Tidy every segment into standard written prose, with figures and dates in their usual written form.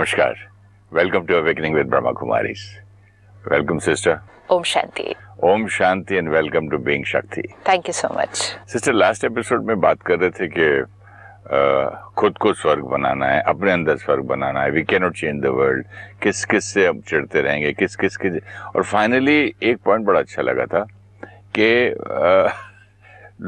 Namaskar. Welcome to Awakening with Brahma Kumaris. Welcome, sister. Om Shanti. Om Shanti and welcome to Being Shakti. Thank you so much. Sister, last episode में बात कर रहे थे कि खुद को स्वर्ग बनाना है, अपने अंदर स्वर्ग बनाना है. We cannot change the world. किस किस से हम चिढ़ते रहेंगे, किस किस के. और फाइनली एक पॉइंट बड़ा अच्छा लगा था कि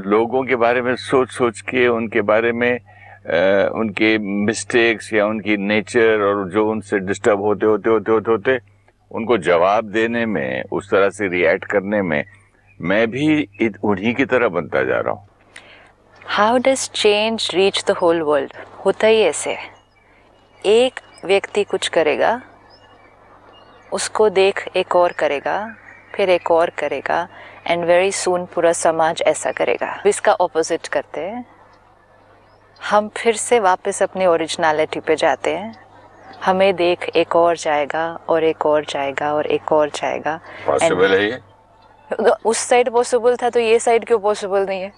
लोगों के बारे में सोच सोच के उनके बारे में उनके मिस्टेक्स या उनकी नेचर और जो उनसे डिस्टर्ब होते उनको जवाब देने में, उस तरह से रिएक्ट करने में मैं भी उन्हीं की तरह बनता जा रहा हूँ. How does change reach the whole world? होता ही ऐसे है. एक व्यक्ति कुछ करेगा, उसको देख एक और करेगा, फिर एक और करेगा, एंड वेरी सून पूरा समाज ऐसा करेगा. इसका ऑपोजिट करते हैं. हम फिर से वापस अपनी ओरिजिनलिटी पे जाते हैं. हमें देख एक और जाएगा और एक और जाएगा और एक और जाएगा. पॉसिबल है ये? उस साइड पॉसिबल था तो ये साइड क्यों पॉसिबल नहीं है?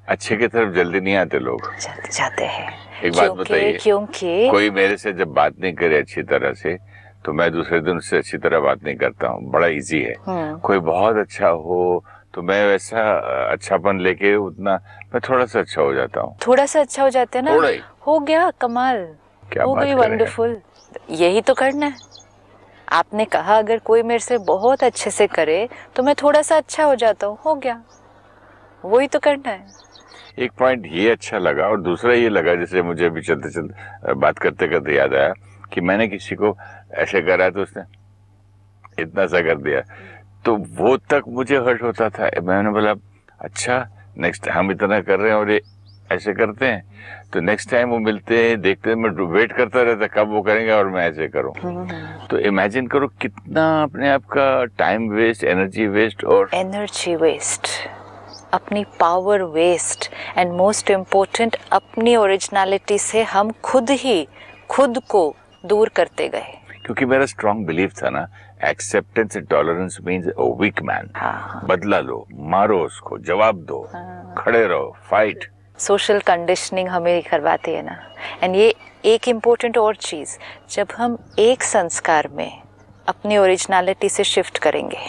अच्छे की तरफ जल्दी नहीं आते लोग, जल्दी जाते हैं. एक बात बताइए, क्योंकि कोई मेरे से जब बात नहीं करे अच्छी तरह से तो मैं दूसरे दिन उससे अच्छी तरह बात नहीं करता हूँ. बड़ा इजी है. कोई बहुत अच्छा हो तो मैं वैसा अच्छापन लेके उतना मैं थोड़ा सा अच्छा हो जाता हूँ. थोड़ा सा अच्छा हो जाते हैं ना. हो गया कमाल, क्या हो गई वंडरफुल. यही तो करना है. आपने कहा अगर कोई मेरे से बहुत अच्छे से करे तो मैं थोड़ा सा अच्छा हो जाता हूँ. हो गया, वही तो करना है. एक पॉइंट ये अच्छा लगा और दूसरा ये लगा, जैसे मुझे अभी चलते चलते बात करते करते याद आया कि मैंने किसी को ऐसे करा तो उसने इतना सा कर दिया तो वो तक मुझे हर्ट होता था. मैंने बोला अच्छा, नेक्स्ट हम इतना कर रहे हैं और ये ऐसे करते हैं तो नेक्स्ट टाइम वो मिलते हैं, देखते हैं, मैं वेट करता रहता कब वो करेंगे और मैं ऐसे करूं. तो इमेजिन करो कितना अपने आप का टाइम वेस्ट, एनर्जी वेस्ट और अपनी power waste, and most important अपनी ओरिजिनलिटी से हम खुद को दूर करते गए. क्योंकि मेरा स्ट्रॉन्ग बिलीफ था ना, acceptance and tolerance means a weak man. बदला लो, मारो उसको, जवाब दो, खड़े रहो, फाइट. सोशल कंडीशनिंग हमें करवाती है ना. एंड ये एक इम्पोर्टेंट और चीज़, जब हम एक संस्कार में अपनी ओरिजिनलिटी से शिफ्ट करेंगे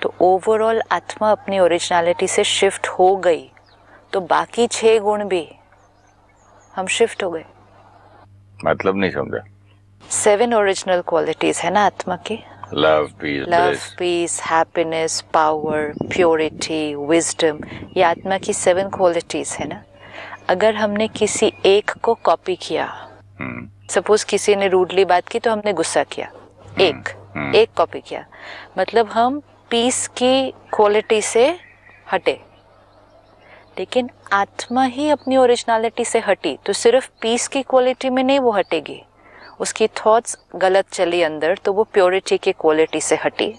तो ओवरऑल आत्मा अपनी ओरिजिनलिटी से शिफ्ट हो गई तो बाकी 6 गुण भी हम शिफ्ट हो गए. मतलब नहीं समझा. 7 ओरिजिनल क्वालिटीज है ना आत्मा की. Love, peace, happiness, power, purity, wisdom. ये आत्मा की 7 क्वालिटीज है ना. अगर हमने किसी एक को कॉपी किया, सपोज किसी ने रूडली बात की तो हमने गुस्सा किया, एक कॉपी किया, मतलब हम पीस की क्वालिटी से हटे. लेकिन आत्मा ही अपनी ओरिजिनलिटी से हटी तो सिर्फ पीस की क्वालिटी में नहीं वो हटेगी. उसकी थॉट्स गलत चली अंदर तो वो प्योरिटी की क्वालिटी से हटी.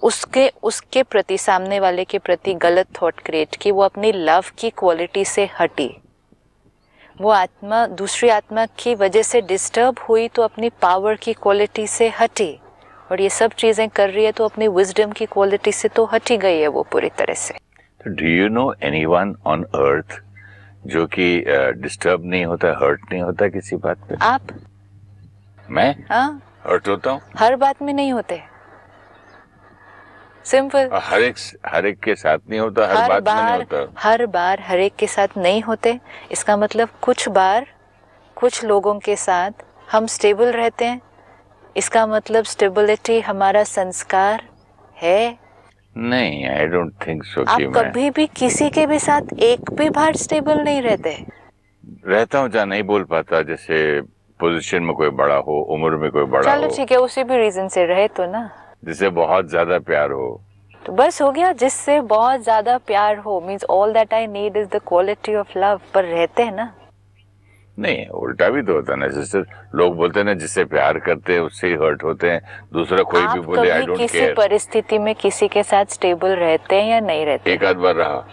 उसके प्रति, सामने वाले के प्रति गलत थॉट क्रिएट की, वो अपनी लव की क्वालिटी से हटी. वो आत्मा दूसरी आत्मा की वजह से डिस्टर्ब हुई तो अपनी पावर की क्वालिटी से हटी. और ये सब चीजें कर रही है तो अपनी विजडम की क्वालिटी से तो हटी गई है वो पूरी तरह से. Do you no anyone on earth जो कि डिस्टर्ब नहीं होता, हर्ट नहीं होता किसी बात पे? आप? मैं? हाँ, हर्ट होता हूँ. हर बात में नहीं होते. सिंपल. हर एक के साथ नहीं होता, हर बात में नहीं होता. हर बार हर एक के साथ नहीं होते. इसका मतलब कुछ बार कुछ लोगों के साथ हम स्टेबल रहते हैं. इसका मतलब स्टेबिलिटी हमारा संस्कार है. नहीं, आई डोंट थिंक सो. आप कभी भी किसी के भी साथ एक भी बार स्टेबल नहीं रहते. रहता हूँ जहाँ नहीं बोल पाता, जैसे पोजीशन में कोई बड़ा हो, उम्र में कोई बड़ा हो. चलो ठीक है, उसी भी रीजन से रहे तो ना. जिससे बहुत ज्यादा प्यार हो तो बस हो गया. जिससे बहुत ज्यादा प्यार हो means all that I need is the quality of love. पर रहते हैं ना. नहीं, उल्टा भी तो होता है ना सिस्टर. लोग बोलते हैं ना जिससे प्यार करते हैं उससे ही हर्ट होते हैं. दूसरा कोई भी बोले आई डोंट केयर. किसी परिस्थिति में किसी के साथ स्टेबल रहते हैं या नहीं रहते? एक आध बार रहा.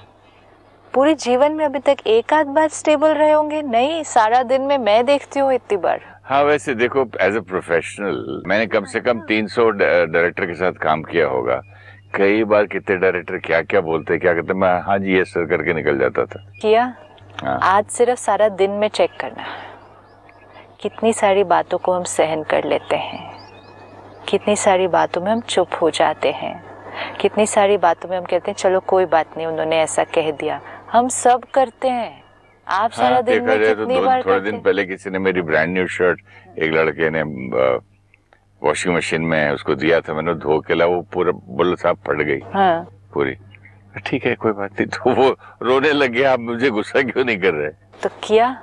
पूरे जीवन में अभी तक एक आध बार स्टेबल रहे होंगे? नहीं, सारा दिन में मैं देखती हूँ इतनी बार. हाँ, वैसे देखो एज ए प्रोफेशनल मैंने कम से कम 300 डायरेक्टर के साथ काम किया होगा. कई बार कितने डायरेक्टर क्या क्या बोलते, क्या कहते, मैं हाँ जी ये सर करके निकल जाता था. किया. हाँ. आज सिर्फ सारा दिन में चेक करना कितनी सारी बातों को हम सहन कर लेते हैं, कितनी सारी बातों में हम चुप हो जाते हैं, कितनी सारी बातों में हम कहते हैं चलो कोई बात नहीं, उन्होंने ऐसा कह दिया। हम सब करते हैं। आप सारा दिन में कितनी बार थोड़े दिन पहले किसी ने मेरी ब्रांड न्यू शर्ट, एक लड़के ने वॉशिंग मशीन में उसको दिया था, मैंने धो के ला, वो पूरा बुल साहब फट गई। हाँ। पूरी। ठीक है कोई बात नहीं, तो वो रोने लग गया, आप मुझे गुस्सा क्यों नहीं कर रहे? तो किया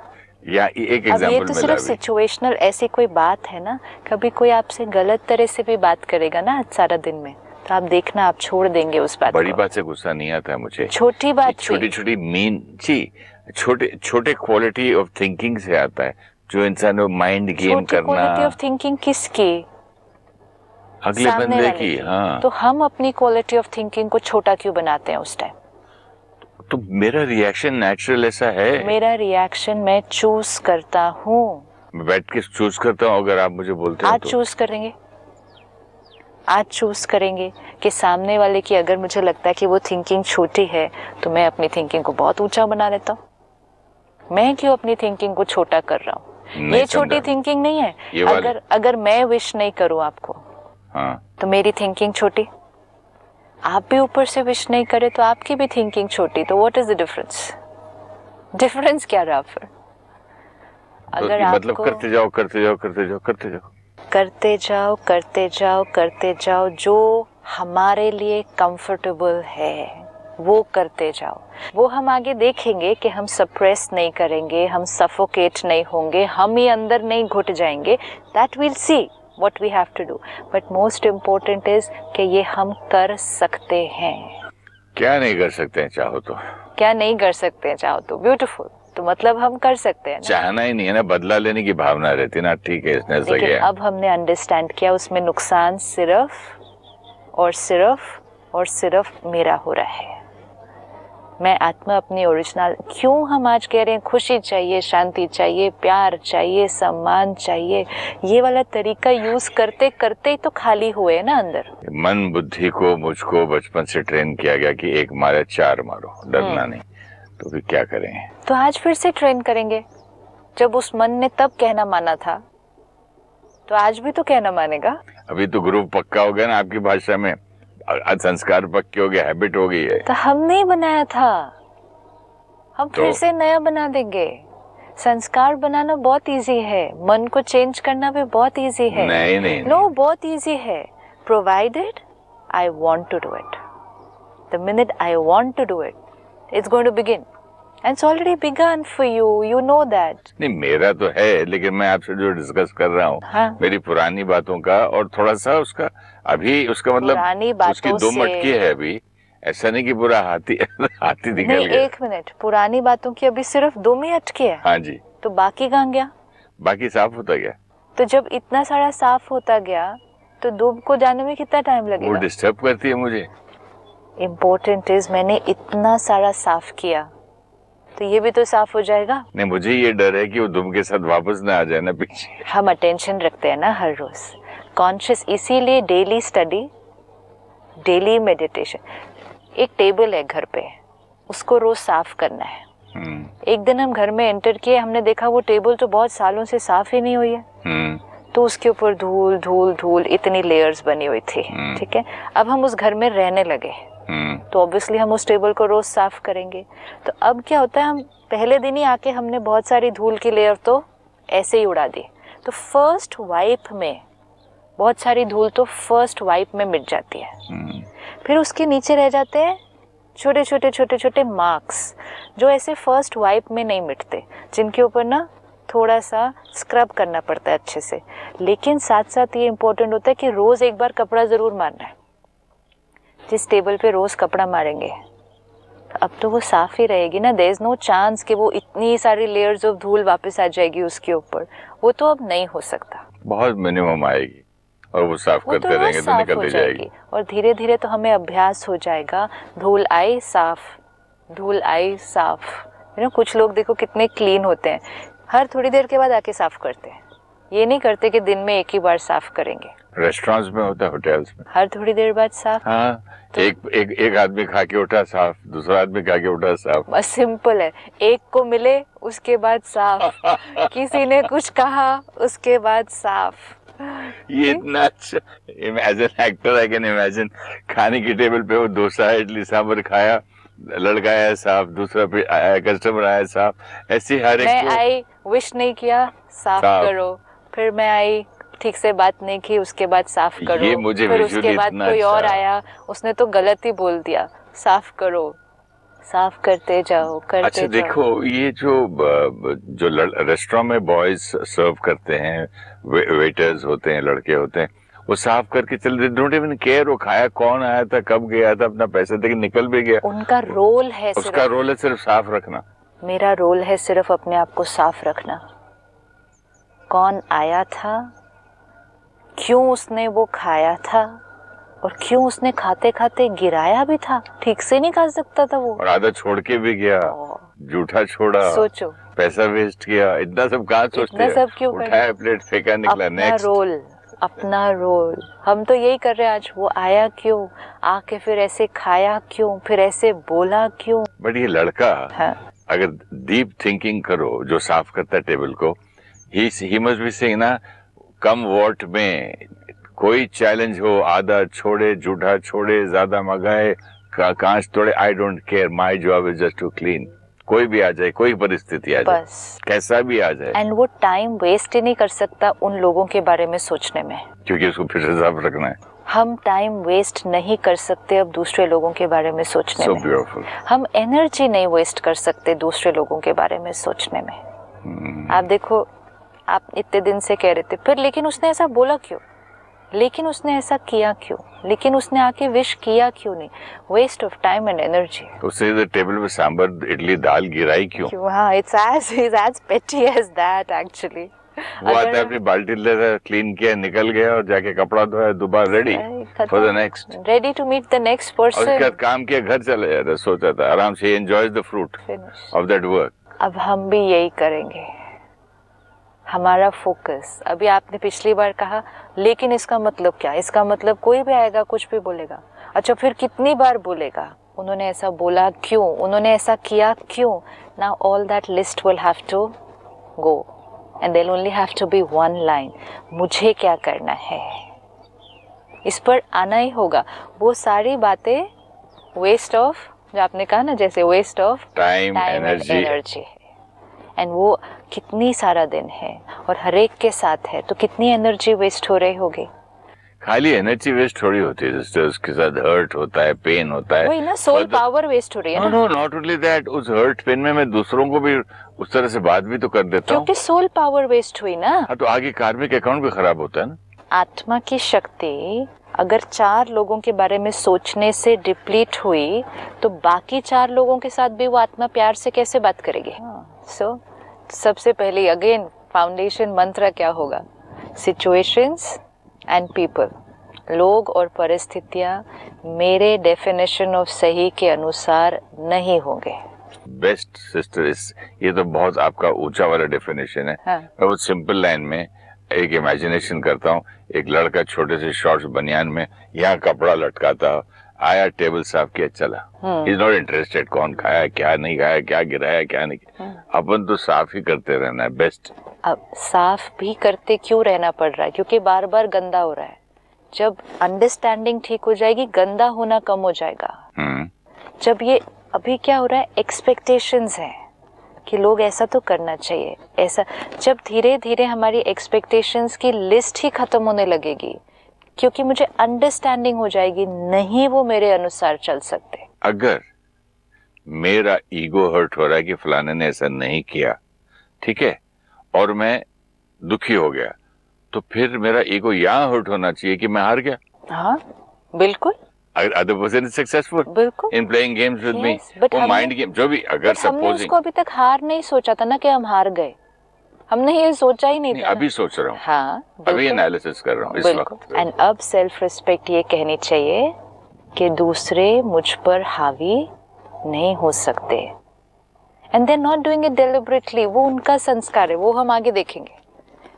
या एक एग्जांपल ये तो सिर्फ सिचुएशनल, ऐसी कोई बात है ना, कभी कोई आपसे गलत तरह से भी बात करेगा ना सारा दिन में, तो आप देखना आप छोड़ देंगे उस बात बड़ी को। बात से गुस्सा नहीं आता है मुझे, छोटी बात, छोटी छोटी मीन जी, छोटे छोटे क्वालिटी ऑफ थिंकिंग से आता है, जो इंसान माइंड गेम करना। क्वालिटी ऑफ थिंकिंग किसकी? अगले बंदे की। हाँ, तो हम अपनी क्वालिटी ऑफ थिंकिंग को छोटा क्यों बनाते हैं उस टाइम? तो मेरा रिएक्शन नेचुरल ऐसा है, मेरा रिएक्शन मैं चूज करता हूँ, मैं बैठ के चूज करता हूँ। अगर आप मुझे बोलते हैं आज चूज करेंगे, आज चूज करेंगे कि सामने वाले की अगर मुझे लगता है कि वो थिंकिंग छोटी है, तो मैं अपनी थिंकिंग को बहुत ऊंचा बना लेता हूँ। मैं क्यों अपनी थिंकिंग को छोटा कर रहा हूँ? ये छोटी थिंकिंग नहीं है। अगर मैं विश नहीं करूँ आपको, हाँ, तो मेरी थिंकिंग छोटी। आप भी ऊपर से विश नहीं करे तो आपकी भी थिंकिंग छोटी। तो what is the difference? Difference क्या रहा फिर? अगर तो मतलब करते जाओ करते जाओ करते जाओ करते जाओ करते जाओ करते जाओ करते जाओ, जो हमारे लिए कंफर्टेबल है वो करते जाओ। वो हम आगे देखेंगे कि हम सप्रेस नहीं करेंगे, हम सफोकेट नहीं होंगे, हम ही अंदर नहीं घुट जाएंगे। That will see what we have to do, but most important is कि ये हम कर सकते हैं। क्या नहीं कर सकते हैं चाहो तो? क्या नहीं कर सकते हैं चाहो तो? ब्यूटीफुल। तो मतलब हम कर सकते हैं ना? चाहना ही नहीं है ना, बदला लेने की भावना रहती ना। ठीक है, इसने ऐसा किया। अब हमने अंडरस्टैंड किया उसमें नुकसान सिर्फ और सिर्फ और सिर्फ मेरा हो रहा है। मैं आत्मा अपनी ओरिजिनल, क्यों हम आज कह रहे हैं खुशी चाहिए, शांति चाहिए, प्यार चाहिए, सम्मान चाहिए, ये वाला तरीका यूज करते करते ही तो खाली हुए ना अंदर। मन बुद्धि को मुझको बचपन से ट्रेन किया गया कि एक मारे चार मारो, डरना नहीं। तो फिर क्या करें? तो आज फिर से ट्रेन करेंगे। जब उस मन ने तब कहना माना था, तो आज भी तो कहना मानेगा। अभी तो ग्रुप पक्का हो गया ना आपकी भाषा में, संस्कार पक्के हो गए, हैबिट हो गई है। तो हमने ही बनाया था, हम फिर से नया बना देंगे। संस्कार बनाना बहुत इजी है, मन को चेंज करना भी बहुत इजी है। नहीं नो, बहुत इजी है, provided I want to do it. The minute I want to do it, it's going to begin and it's already begun for you, you know that। नहीं, मेरा तो है, लेकिन मैं आपसे जो डिस्कस कर रहा हूँ, हाँ? मेरी पुरानी बातों का और थोड़ा सा उसका, अभी उसका मतलब उसकी दो मटकी है अभी, ऐसा नहीं कि पूरा हाथी हाथी निकल नहीं, गया। एक मिनट, पुरानी बातों की अभी सिर्फ 2 में अटकी है। हाँ जी। तो बाकी कहाँ गया? बाकी साफ होता गया। तो जब इतना सारा साफ होता गया तो दूब को जाने में कितना टाइम लगेगा? वो डिस्टर्ब करती है मुझे। इम्पोर्टेंट इज मैंने इतना सारा साफ किया तो ये भी तो साफ हो जाएगा। नहीं, मुझे ये डर है कि वो दुम के साथ वापस ना आ जाए ना पीछे। हम अटेंशन रखते हैं ना हर रोज, कॉन्शियस, इसीलिए डेली स्टडी, डेली मेडिटेशन। एक टेबल है घर पे, उसको रोज साफ करना है। एक दिन हम घर में एंटर किए, हमने देखा वो टेबल तो बहुत सालों से साफ ही नहीं हुई है। तो उसके ऊपर धूल धूल धूल इतनी लेयर्स बनी हुई थी। ठीक है, अब हम उस घर में रहने लगे तो ऑब्वियसली हम उस टेबल को रोज साफ करेंगे। तो अब क्या होता है, हम पहले दिन ही आके हमने बहुत सारी धूल की लेयर तो ऐसे ही उड़ा दी। तो फर्स्ट वाइप में बहुत सारी धूल तो फर्स्ट वाइप में मिट जाती है। फिर उसके नीचे रह जाते हैं छोटे छोटे छोटे छोटे मार्क्स, जो ऐसे फर्स्ट वाइप में नहीं मिटते, जिनके ऊपर ना थोड़ा सा स्क्रब करना पड़ता है अच्छे से। लेकिन साथ साथ ये इम्पोर्टेंट होता है कि रोज एक बार कपड़ा जरूर मारना है। जिस टेबल पे रोज कपड़ा मारेंगे अब तो वो साफ ही रहेगी ना। देयर इज नो चांस कि वो इतनी सारी लेयर्स ऑफ धूल वापस आ जाएगी उसके ऊपर, वो तो अब नहीं हो सकता। बहुत मिनिमम आएगी और वो साफ करते रहेंगे तो निकलती जाएगी। और धीरे धीरे तो हमें अभ्यास हो जाएगा, धूल आई साफ, धूल आई साफ। कुछ लोग देखो कितने क्लीन होते हैं, हर थोड़ी देर के बाद आके साफ करते हैं। ये नहीं करते कि दिन में एक ही बार साफ करेंगे। रेस्टोरेंट्स में होता है, होटल्स में हर थोड़ी देर बाद साफ। हाँ, तो एक आदमी खा के उठा साफ, दूसरा आदमी खा के उठा साफ। बस सिंपल है, एक को मिले उसके बाद साफ, किसी ने कुछ कहा उसके बाद साफ। ये इतना अच्छा, as an actor I can imagine, खाने की टेबल पे वो डोसा इडली सांभर खाया, लड़का आया साफ, दूसरा पे आया कस्टमर आया साफ, ऐसे हर एक मैं आई विश नहीं किया साफ करो, फिर मैं आई ठीक से बात नहीं की उसके बाद साफ करो, ये मुझे फिर उसके बाद कोई और आया उसने तो गलत ही बोल दिया, साफ करो, साफ करते जाओ करते अच्छा जाओ। देखो ये जो रेस्टोरेंट में बॉयज सर्व करते हैं, वेटर्स होते हैं, लड़के होते हैं, वो साफ करके चल, डोंट इवन केयर वो खाया कौन आया था, कब गया था, अपना पैसा देके निकल भी गया। उनका रोल है, उसका रोल है सिर्फ साफ रखना। मेरा रोल है सिर्फ अपने आप को साफ रखना। कौन आया था, क्यों उसने वो खाया था, और क्यों उसने खाते खाते गिराया भी था, ठीक से नहीं खा सकता था वो, और आधा छोड़ के भी गया, जूठा छोड़ा, सोचो पैसा वेस्ट किया, इतना सब कहाँ सोचते हैं, सब क्यों उठाया प्लेट फेंका निकला, नेक्स्ट रोल, अपना रोल। हम तो यही कर रहे हैं आज, वो आया क्यों, आके फिर ऐसे खाया क्यों, फिर ऐसे बोला क्यों। बट ये लड़का अगर डीप थिंकिंग करो, जो साफ करता है टेबल को, ही मस्ट बी सेइंग ना, कम वॉट में कोई चैलेंज हो, आधा छोड़े, जूठा छोड़े, ज्यादा मंगाए, कांच तोड़े, I don't care, my job is just to clean. कोई भी आ जाए, कोई परिस्थिति आ जाए, कैसा भी आ जाए, एंड वो टाइम वेस्ट ही नहीं कर सकता उन लोगों के बारे में सोचने में, क्योंकि उसको फिर से साफ रखना है। हम टाइम वेस्ट नहीं कर सकते अब दूसरे लोगों के बारे में सोचने में। ब्यूटीफुल। हम एनर्जी नहीं वेस्ट कर सकते दूसरे लोगों के बारे में सोचने में। आप देखो, आप इतने दिन से कह रहे थे, फिर लेकिन उसने ऐसा बोला क्यों, लेकिन उसने ऐसा किया क्यों, लेकिन उसने आके विश किया क्यों नहीं, waste of time and energy. उससे टेबल पे सांबर इडली दाल गिराई क्यों? हाँ, it's as petty as that actually. वो आता है, अपनी बाल्टी लेता, क्लीन किया, निकल गया, और जाके कपड़ा धोया, दोबारा ready for the next, ready to meet the next person. उसके बाद काम किया, घर चले जाता, सोचा था आराम से, enjoys the fruit of that work. अब हम भी यही करेंगे, हमारा फोकस। अभी आपने पिछली बार कहा, लेकिन इसका मतलब क्या, इसका मतलब कोई भी आएगा कुछ भी बोलेगा, अच्छा फिर कितनी बार बोलेगा, उन्होंने ऐसा बोला क्यों, उन्होंने ऐसा किया क्यों। Now all that list will have to go and there only have to be one line, मुझे क्या करना है, इस पर आना ही होगा। वो सारी बातें वेस्ट ऑफ, जो आपने कहा ना, जैसे वेस्ट ऑफ टाइम एनर्जी है, एंड वो कितनी सारा दिन है और हर एक के साथ है, तो कितनी एनर्जी वेस्ट हो रही होगी। खाली एनर्जी वेस्ट थोड़ी होती है, जिससे उसके साथ हर्ट होता है, पेन होता है, वही ना, सोल पावर वेस्ट हो रही है। नो नॉट ओनली दैट, उस हर्ट पेन में मैं दूसरों को भी उस तरह से बात भी तो कर देता हूँ, क्योंकि सोल पावर वेस्ट हुई ना। हाँ, तो आगे कार्मिक अकाउंट भी खराब होता है ना। आत्मा की शक्ति अगर 4 लोगों के बारे में सोचने से डिप्लीट हुई, तो बाकी 4 लोगों के साथ भी वो आत्मा प्यार से कैसे बात करेगी। सो सबसे पहले अगेन फाउंडेशन मंत्र क्या होगा, सिचुएशंस एंड पीपल, लोग और परिस्थितियां मेरे डेफिनेशन ऑफ सही के अनुसार नहीं होंगे। बेस्ट सिस्टर, ये तो बहुत आपका ऊंचा वाला डेफिनेशन है। मैं बहुत सिंपल लाइन में एक इमेजिनेशन करता हूँ, एक लड़का छोटे से शॉर्ट्स बनियान में यहाँ कपड़ा लटकाता, आया, टेबल साफ किया, चला, इज नॉट इंटरेस्टेड कौन खाया, क्या नहीं खाया, क्या गिराया, क्या नहीं किया। अपन तो साफ ही करते रहना है, बेस्ट। अब साफ भी करते क्यों रहना पड़ रहा है, क्योंकि बार बार गंदा हो रहा है। जब अंडरस्टैंडिंग ठीक हो जाएगी, गंदा होना कम हो जाएगा। जब ये अभी क्या हो रहा है, एक्सपेक्टेशंस है कि लोग ऐसा तो करना चाहिए, ऐसा, जब धीरे धीरे हमारी एक्सपेक्टेशंस की लिस्ट ही खत्म होने लगेगी, क्योंकि मुझे अंडरस्टैंडिंग हो जाएगी, नहीं वो मेरे अनुसार चल सकते। अगर मेरा ईगो हर्ट हो रहा है कि फलाने ने ऐसा नहीं किया, ठीक है, और मैं दुखी हो गया, तो फिर मेरा ईगो यहाँ हर्ट होना चाहिए कि मैं हार गया। हाँ बिल्कुल, other person is successful in playing games with me, वो माइंड गेम जो भी, अगर हमने उसको अभी तक हार नहीं सोचा था ना कि हम हार गए, हमने ये सोचा ही नहीं था। अभी सोच रहा हूँ, हाँ, अभी एनालिसिस कर रहा हूँ इस वक्त। एंड अब सेल्फ रिस्पेक्ट ये कहनी चाहिए कि दूसरे मुझ पर हावी नहीं हो सकते, and they are not doing it deliberately, वो उनका संस्कार है, वो हम आगे देखेंगे।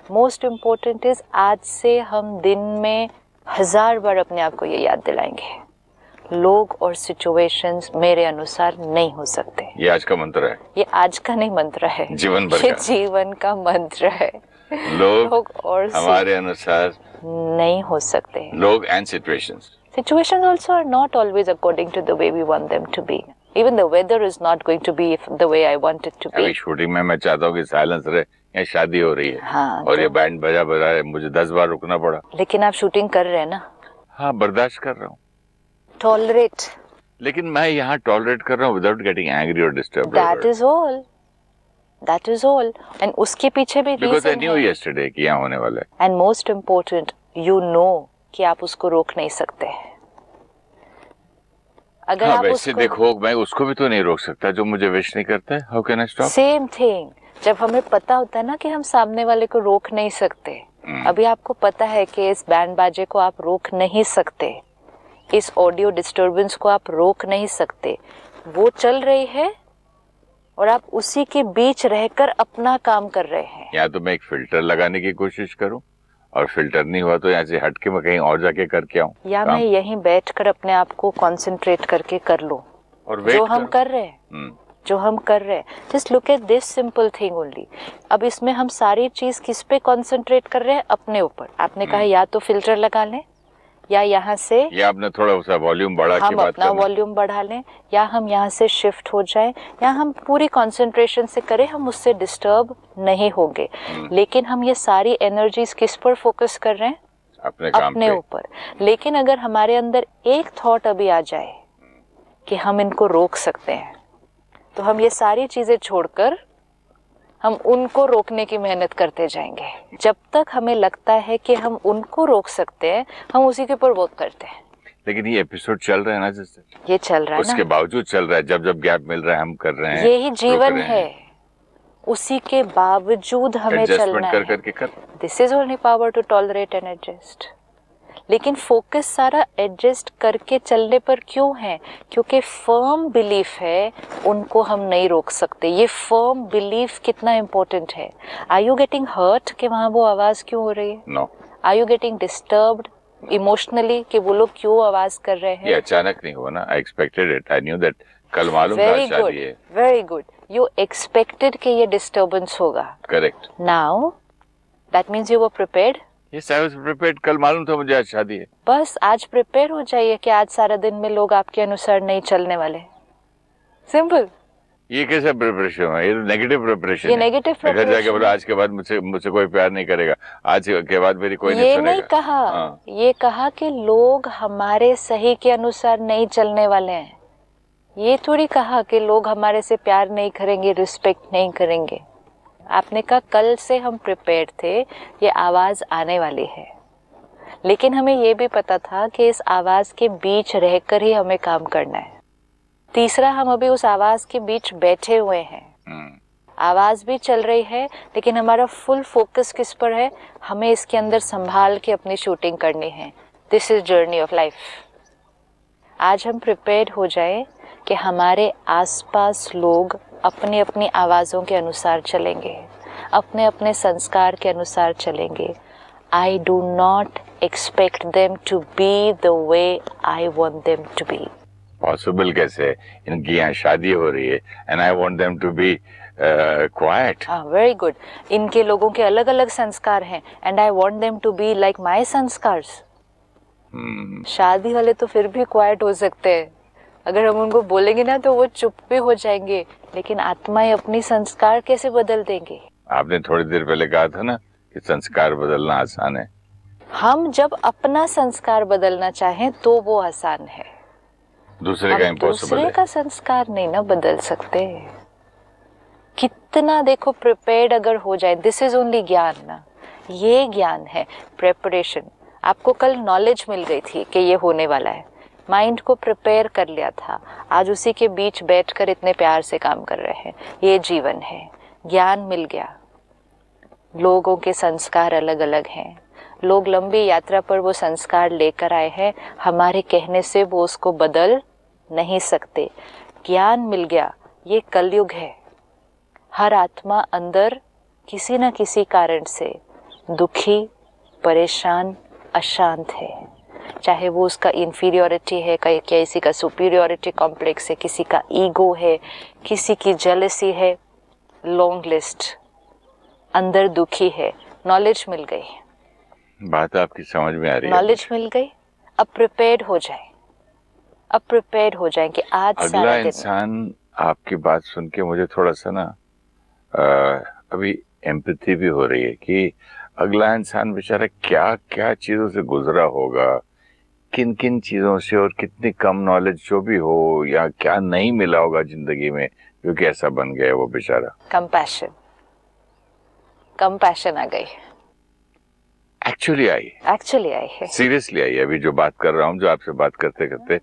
मोस्ट इम्पोर्टेंट इज आज से हम दिन में 1000 बार अपने आप को ये याद दिलाएंगे, लोग और सिचुएशंस मेरे अनुसार नहीं हो सकते। ये आज का मंत्र है। ये आज का नहीं मंत्र है, जीवन भर ये जीवन का मंत्र है। लोग और हमारे अनुसार नहीं हो सकते। लोग and situations also are not always according to the way we want them to be. Even the weather is not going to be the way I want it to be. अभी शूटिंग में मैं चाहता हूँ कि silence रहे, यहाँ शादी हो रही है। हाँ, और ये बैंड बजा रहा है, मुझे 10 बार रुकना पड़ा। लेकिन आप शूटिंग कर रहे हैं ना? हाँ, बर्दाश्त कर रहा हूँ। टॉलरेट। लेकिन मैं यहाँ टॉलरेट कर रहा हूँ without getting angry or disturbed. That is all. That is all. And उसके पीछे भी because I knew yesterday कि यहाँ होने वाला है। And most important, you know कि आप उसको रोक नहीं सकते। अगर हाँ, आप वैसे देखो मैं उसको भी तो नहीं रोक सकता जो मुझे विश नहीं करता है। How can I stop? Same thing. जब हमें पता होता है ना कि हम सामने वाले को रोक नहीं सकते, अभी आपको पता है कि इस बैंड बाजे को आप रोक नहीं सकते, इस ऑडियो डिस्टरबेंस को आप रोक नहीं सकते, वो चल रही है और आप उसी के बीच रहकर अपना काम कर रहे हैं। या तो मैं एक फिल्टर लगाने की कोशिश करूं और फिल्टर नहीं हुआ तो यहाँ से हट के मैं कहीं और जाके करके आऊं, या मैं यहीं बैठकर अपने आप को कंसंट्रेट करके कर लूं और जो हम कर रहे हैं, जो हम कर रहे हैं। Just look at this simple thing only. अब इसमें हम सारी चीज किस पे कंसंट्रेट कर रहे हैं? अपने ऊपर। आपने कहा या तो फिल्टर लगा लें या यहाँ से, या आपने थोड़ा सा वॉल्यूम बढ़ा के बात अपना वॉल्यूम बढ़ा लें, या हम यहाँ से शिफ्ट हो जाएं, या हम पूरी कंसंट्रेशन से करें, हम उससे डिस्टर्ब नहीं होंगे। लेकिन हम ये सारी एनर्जीज किस पर फोकस कर रहे हैं? अपने ऊपर। लेकिन अगर हमारे अंदर एक थॉट अभी आ जाए कि हम इनको रोक सकते हैं, तो हम ये सारी चीजें छोड़कर हम उनको रोकने की मेहनत करते जाएंगे। जब तक हमें लगता है कि हम उनको रोक सकते हैं, हम उसी के ऊपर वर्क करते हैं। लेकिन ये एपिसोड चल रहा है ना, जिससे ये चल रहा है उसके बावजूद चल रहा है, जब जब गैप मिल रहा है हम कर रहे हैं। यही जीवन है, उसी के बावजूद हमें चलना है। This is only power to tolerate and adjust. लेकिन फोकस सारा एडजस्ट करके चलने पर क्यों है? क्योंकि फर्म बिलीफ है, उनको हम नहीं रोक सकते। ये फर्म बिलीफ कितना इम्पोर्टेंट है। आर यू गेटिंग हर्ट कि वहाँ वो आवाज क्यों हो रही है? No. Are you getting disturbed emotionally कि वो लोग क्यों आवाज कर रहे हैं? ये अचानक नहीं हुआ ना, I expected it, I knew that. कल मालूम था शादी है। वेरी गुड, यू एक्सपेक्टेड कि ये डिस्टर्बेंस होगा। Correct. Now that means you were prepared. Yes, I was prepared. कल मालूम था मुझे आज शादी है। बस आज प्रिपेयर हो जाइए कि आज सारा दिन में लोग आपके अनुसार नहीं चलने वाले। सिंपल। ये कैसा प्रिपरेशन है? ये नेगेटिव प्रिपरेशन है। ये नेगेटिव प्रिपरेशन। घर जाके बोला आज के बाद मुझसे कोई प्यार नहीं करेगा, आज के बाद मेरी कोई नहीं सुनेगा। ये नहीं कहा, ये कहा कि लोग हमारे सही के अनुसार नहीं चलने वाले हैं। ये थोड़ी कहा कि लोग हमारे से प्यार नहीं करेंगे, रिस्पेक्ट नहीं करेंगे। आपने कहा कल से हम प्रिपेयर्ड थे, ये आवाज आने वाली है। लेकिन हमें ये भी पता था कि इस आवाज के बीच रहकर ही हमें काम करना है। तीसरा, हम अभी उस आवाज के बीच बैठे हुए हैं। आवाज भी चल रही है, लेकिन हमारा फुल फोकस किस पर है? हमें इसके अंदर संभाल के अपनी शूटिंग करनी है। This is journey of life. आज हम प्रिपेयर्ड हो जाए कि हमारे आसपास लोग अपनी अपनी आवाज़ों के अनुसार चलेंगे, अपने अपने संस्कार के अनुसार चलेंगे। I do not expect them to be the way I want them to be. Possible कैसे? इनकी यहाँ शादी हो रही है and I want them to be quiet. Very good. इनके लोगों के अलग अलग संस्कार हैं and I want them to be like my संस्कार। शादी वाले तो फिर भी क्वाइट हो सकते हैं, अगर हम उनको बोलेंगे ना तो वो चुप भी हो जाएंगे। लेकिन आत्माएं अपनी संस्कार कैसे बदल देंगे? आपने थोड़ी देर पहले कहा था ना कि संस्कार बदलना आसान है। हम जब अपना संस्कार बदलना चाहें तो वो आसान है, दूसरे का इम्पॉसिबल है। दूसरे का संस्कार नहीं ना बदल सकते। कितना देखो प्रिपेयर्ड अगर हो जाए, दिस इज ओनली ज्ञान ना, ये ज्ञान है, प्रेपरेशन। आपको कल नॉलेज मिल गई थी कि ये होने वाला है, माइंड को प्रिपेयर कर लिया था, आज उसी के बीच बैठकर इतने प्यार से काम कर रहे हैं। ये जीवन है, ज्ञान मिल गया। लोगों के संस्कार अलग अलग हैं, लोग लंबी यात्रा पर वो संस्कार लेकर आए हैं, हमारे कहने से वो उसको बदल नहीं सकते। ज्ञान मिल गया, ये कलयुग है। हर आत्मा अंदर किसी न किसी कारण से दुखी, परेशान, अशांत है, चाहे वो उसका इंफीरियोरिटी है, किसी का सुपीरियोरिटी कॉम्प्लेक्स है, किसी का ईगो है, किसी की जेलसी है, लॉन्ग लिस्ट, अंदर दुखी है। नॉलेज मिल गई, बात आपकी समझ में आ रही है। नॉलेज मिल गई, अब प्रिपेयर्ड हो जाए, अब प्रिपेयर्ड हो जाए कि आज अगला इंसान। आपकी बात सुन के मुझे थोड़ा सा ना अभी एम्पैथी भी हो रही है कि अगला इंसान बेचारा क्या क्या चीजों से गुजरा होगा, किन किन चीजों से, और कितनी कम नॉलेज जो भी हो, या क्या नहीं मिला होगा जिंदगी में जो कि ऐसा बन गया वो बेचारा। कंपैशन आ गई, एक्चुअली आई है, सीरियसली आई। अभी जो बात कर रहा हूँ, जो आपसे बात करते करते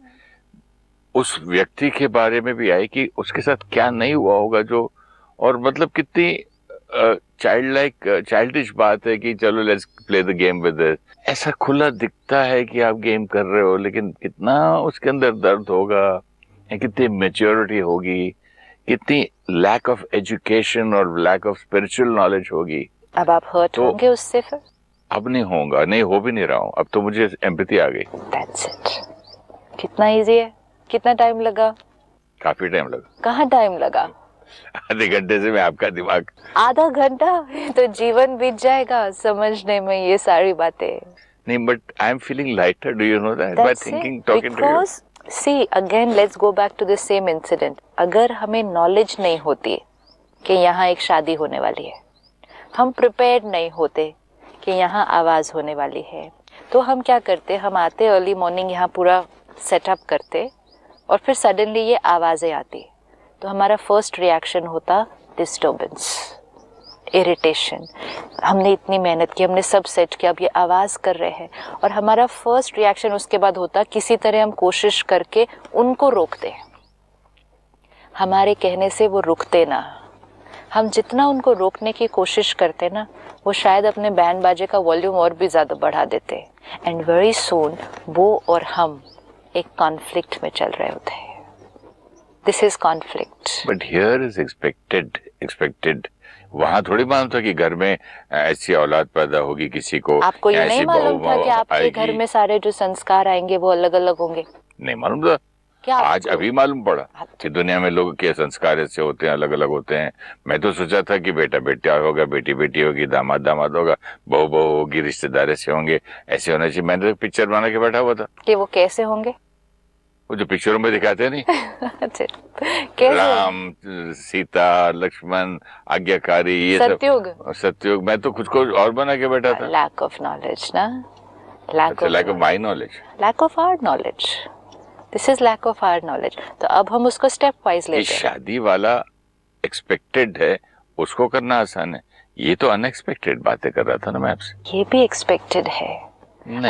उस व्यक्ति के बारे में भी आई कि उसके साथ क्या नहीं हुआ होगा जो, और मतलब कितनी चाइल्डिश बात है कि चलो let's play the game with it. ऐसा खुला दिखता है कि आप गेम कर रहे हो, लेकिन कितना उसके अंदर दर्द होगा, कितनी मैच्योरिटी होगी, कितनी लैक ऑफ एजुकेशन और लैक ऑफ स्पिरिचुअल नॉलेज होगी। अब आप हर्ट होंगे उससे फिर? अब नहीं होगा, नहीं हो भी नहीं रहा हूँ, अब तो मुझे एम्पैथी आ गई। That's it. कितना इजी है, कितना टाइम लगा? काफी टाइम लगा। कहाँ टाइम लगा? आधे घंटे से मैं आपका दिमाग, आधा घंटा तो जीवन बीत जाएगा समझने में ये सारी बातें। नहीं, but I am feeling lighter, do you know that, by thinking, talking to you. See, again, let's go back to the same incident. अगर हमें नॉलेज नहीं होती कि यहाँ एक शादी होने वाली है, हम प्रिपेयर्ड नहीं होते कि यहाँ आवाज़ होने वाली है, तो हम क्या करते? हम आते अर्ली मॉर्निंग, यहाँ पूरा सेटअप करते, और फिर सडनली ये आवाज़ें आती, तो हमारा फर्स्ट रिएक्शन होता डिस्टर्बेंस, इरिटेशन। हमने इतनी मेहनत की, हमने सब सेट किया, अब ये आवाज़ कर रहे हैं, और हमारा फर्स्ट रिएक्शन उसके बाद होता किसी तरह हम कोशिश करके उनको रोक दें। हमारे कहने से वो रुकते ना, हम जितना उनको रोकने की कोशिश करते ना, वो शायद अपने बैंड बाजे का वॉल्यूम और भी ज़्यादा बढ़ा देते, एंड वेरी सून वो और हम एक कॉन्फ्लिक्ट में चल रहे होते हैं। This is conflict. But here is expected. वहाँ थोड़ी मालूम था कि घर में ऐसी औलाद पैदा होगी किसी को। आपको ये नहीं मालूम था कि आपके घर में सारे जो संस्कार आएंगे वो अलग अलग होंगे? नहीं मालूम था। क्या आज अभी मालूम पड़ा कि दुनिया में लोगों के संस्कार ऐसे होते हैं, अलग अलग होते हैं। मैं तो सोचा था कि बेटा बेटा होगा, बेटी बेटी होगी, दामाद दामाद होगा, बहू बहू होगी, रिश्तेदार ऐसे होंगे, ऐसे होना चाहिए। मैंने तो पिक्चर बना के बैठा हुआ था कि वो कैसे होंगे, वो जो पिक्चरों में दिखाते नहीं कैसे? राम, सीता, लक्ष्मण, आज्ञाकारी, ये सत्युग। मैं तो खुद को और बना के बैठा था। लैक ऑफ नॉलेज ना, lack of my knowledge, lack of our knowledge. This is lack of our knowledge. तो अब हम उसको स्टेप वाइज लेते हैं। शादी वाला एक्सपेक्टेड है, उसको करना आसान है। ये तो अनएक्सपेक्टेड बातें कर रहा था ना मैं आपसे। ये भी एक्सपेक्टेड है।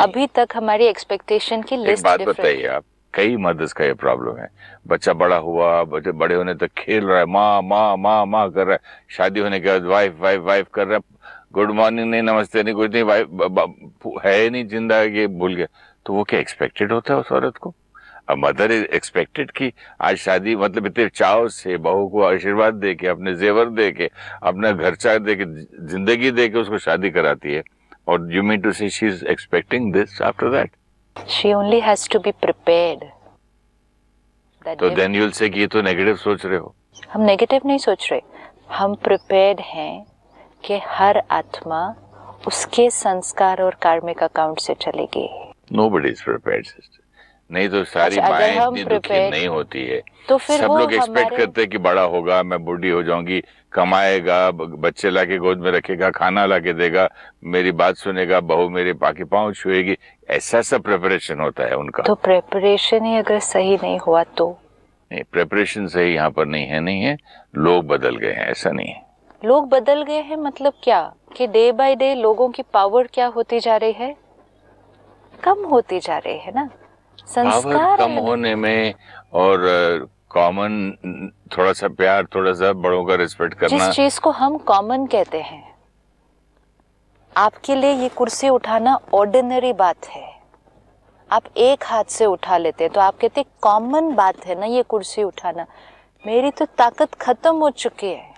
अभी तक हमारी एक्सपेक्टेशन की लिस्ट बात बताइए आप, कई मदर्स का ये प्रॉब्लम है। बच्चा बड़ा हुआ, बच्चे बड़े होने तक खेल रहा है, माँ माँ माँ माँ कर रहा है, शादी होने के बाद वाइफ वाइफ वाइफ कर रहा है, गुड मॉर्निंग नहीं, नमस्ते नहीं, कुछ नहीं, वाइफ है नहीं जिंदा, ये भूल गया। तो वो क्या एक्सपेक्टेड होता है उस औरत को? अब मदर इज एक्सपेक्टेड कि आज शादी, मतलब इतने चाव से बहू को आशीर्वाद दे के, अपने जेवर दे के, अपना खर्चा दे के, जिंदगी दे के उसको शादी कराती है। और यू मीन टू से she is expecting this after that? She only has to be prepared. तो then you'll say कि ये तो नेगेटिव सोच रहे हो। हम नेगेटिव नहीं सोच रहे, हम प्रिपेयर्ड हैं कि हर आत्मा उसके संस्कार और कार्मिक अकाउंट से चलेगी। Nobody is prepared, sister. नहीं तो सारी माएं इतनी दुखी नहीं होती है। तो फिर सब लोग एक्सपेक्ट करते हैं कि बड़ा होगा, मैं बूढ़ी हो जाऊंगी, कमाएगा, बच्चे लाके गोद में रखेगा, खाना लाके देगा, मेरी बात सुनेगा, बहू मेरे पाके पाँव छुएगी, ऐसा सब प्रेपरेशन होता है उनका। तो प्रेपरेशन ही अगर सही नहीं हुआ तो? नहीं, प्रेपरेशन सही यहाँ पर नहीं है, लोग बदल गए हैं, ऐसा नहीं है। लोग बदल गए हैं मतलब क्या? कि डे बाय डे लोगों की पावर क्या होती जा रही है? कम होती जा रही है ना। पावर कम होने में और कॉमन थोड़ा सा प्यार, थोड़ा सा बड़ों का रिस्पेक्ट करना। जिस चीज को हम कॉमन कहते हैं, आपके लिए ये कुर्सी उठाना ऑर्डिनरी बात है, आप एक हाथ से उठा लेते हैं, तो आप कहते हैं कॉमन बात है ना ये कुर्सी उठाना। मेरी तो ताकत खत्म हो चुकी है,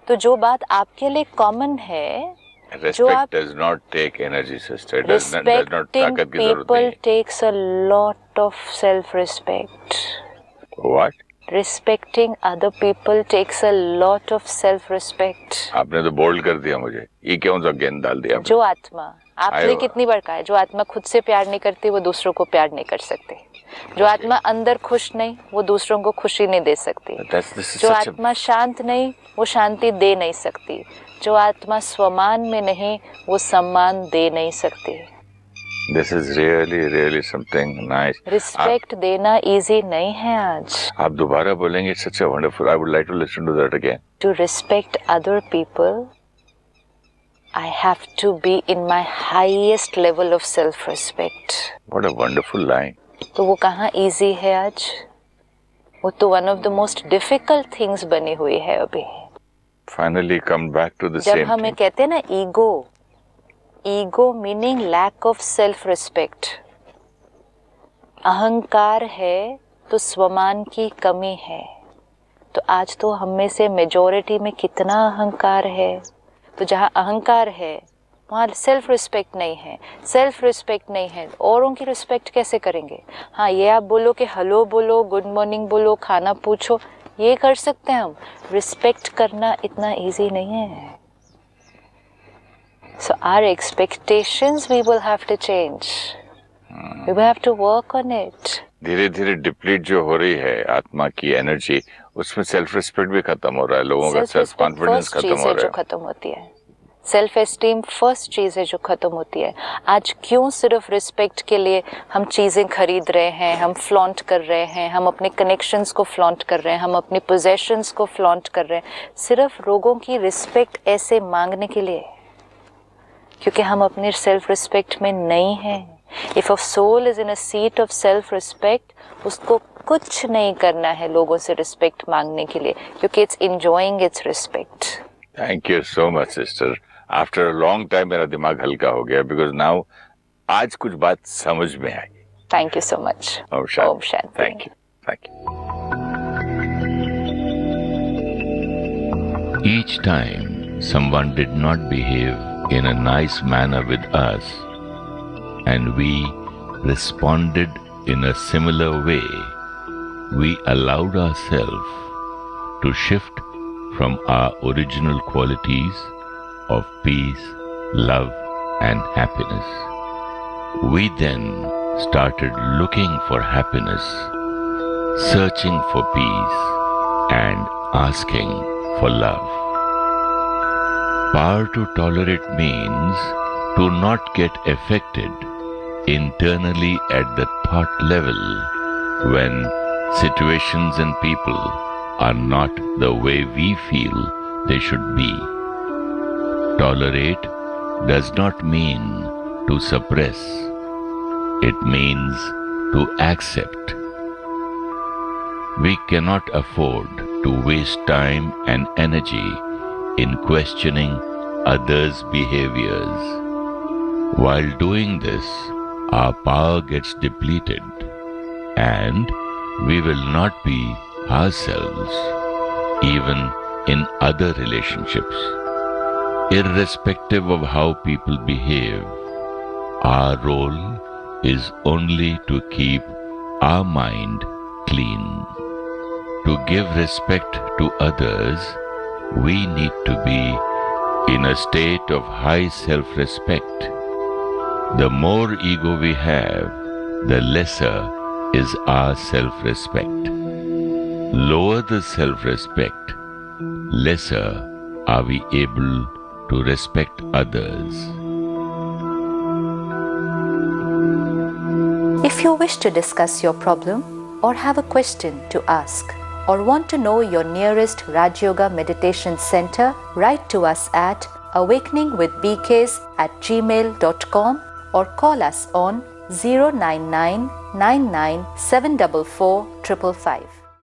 तो जो बात आपके लिए कॉमन है Respect does not take energy, sister. Does not ताकत की जरूरत नहीं है. People takes a lot of self-respect. What? Respecting other people takes a lot of self-respect. आपने तो बोल्ड कर दिया मुझे. ये कौन सा गेंद डाल दिया? जो आत्मा आपने कितनी बार कहा है, जो आत्मा खुद से प्यार नहीं करती वो दूसरों को प्यार नहीं कर सकती. जो आत्मा अंदर खुश नहीं वो दूसरों को खुशी नहीं दे सकती. जो आत्मा शांत नहीं वो शांति दे नहीं सकती. जो आत्मा स्वमान में नहीं वो सम्मान दे नहीं सकती. This is really something nice. Respect देना easy नहीं है आज. आप दोबारा बोलेंगे? It's such a wonderful. I would like to listen to that again. To respect other people, I have to be in my highest level of self-respect. What a wonderful line. तो वो कहाँ easy है आज? वो तो one of the most difficult things बनी हुई है अभी. Finally come back to the same thing. जब हमें कहते हैं ना ego meaning lack of self-respect. अहंकार है तो स्वमान की कमी है. तो आज तो हम में से मेजॉरिटी में कितना अहंकार है. तो जहाँ अहंकार है वहाँ सेल्फ रिस्पेक्ट नहीं है. सेल्फ रिस्पेक्ट नहीं है औरों की रिस्पेक्ट कैसे करेंगे? हाँ, ये आप बोलो कि हेलो बोलो, गुड मॉर्निंग बोलो, खाना पूछो, ये कर सकते हैं हम. रिस्पेक्ट करना इतना इजी नहीं है. So our expectations we will have to change. We will have to work on it. धीरे धीरे डिप्लीट जो हो रही है आत्मा की एनर्जी, उसमें सेल्फ रिस्पेक्ट भी खत्म हो रहा है. लोगों का सेल्फ कॉन्फिडेंस खत्म हो रहा है. जो खत्म होती है सेल्फ एस्टीम फर्स्ट चीज है जो खत्म होती है. आज क्यों सिर्फ रिस्पेक्ट के लिए हम चीजें खरीद रहे हैं, हम फ्लॉन्ट कर रहे हैं, हम अपने कनेक्शंस को फ्लॉन्ट कर रहे हैं, हम अपनी पोजेशंस को फ्लॉन्ट कर रहे हैं? सिर्फ लोगों की रिस्पेक्ट ऐसे मांगने के लिए, क्योंकि हम अपने सेल्फ रिस्पेक्ट में नहीं हैं. If a soul is in a seat of self respect, उसको कुछ नहीं करना है लोगों से रिस्पेक्ट मांगने के लिए, क्योंकि it's enjoying it's respect. Thank you so much sister. After a long time मेरा दिमाग हल्का हो गया, बिकॉज नाउ आज कुछ बात समझ में आई. Thank you so much. ओम शांति. Thank you. Each time someone did not behave in a nice manner with us, and we responded in a similar way, we allowed ourselves to shift from our original qualities of peace, love, and happiness. We then started looking for happiness, searching for peace, and asking for love. Power to tolerate means to not get affected internally at the thought level when situations and people are not the way we feel they should be. Tolerate does not mean to suppress. It means to accept. We cannot afford to waste time and energy in questioning others' behaviors. While doing this, our power gets depleted and we will not be ourselves, even in other relationships. Irrespective of how people behave, our role is only to keep our mind clean. To give respect to others, we need to be in a state of high self-respect. The more ego we have, the lesser is our self-respect. Lower the self-respect, lesser are we able to respect others. If you wish to discuss your problem or have a question to ask, or want to know your nearest Raj Yoga Meditation Center, write to us at awakeningwithbks@gmail.com or call us on 099 99 744 555.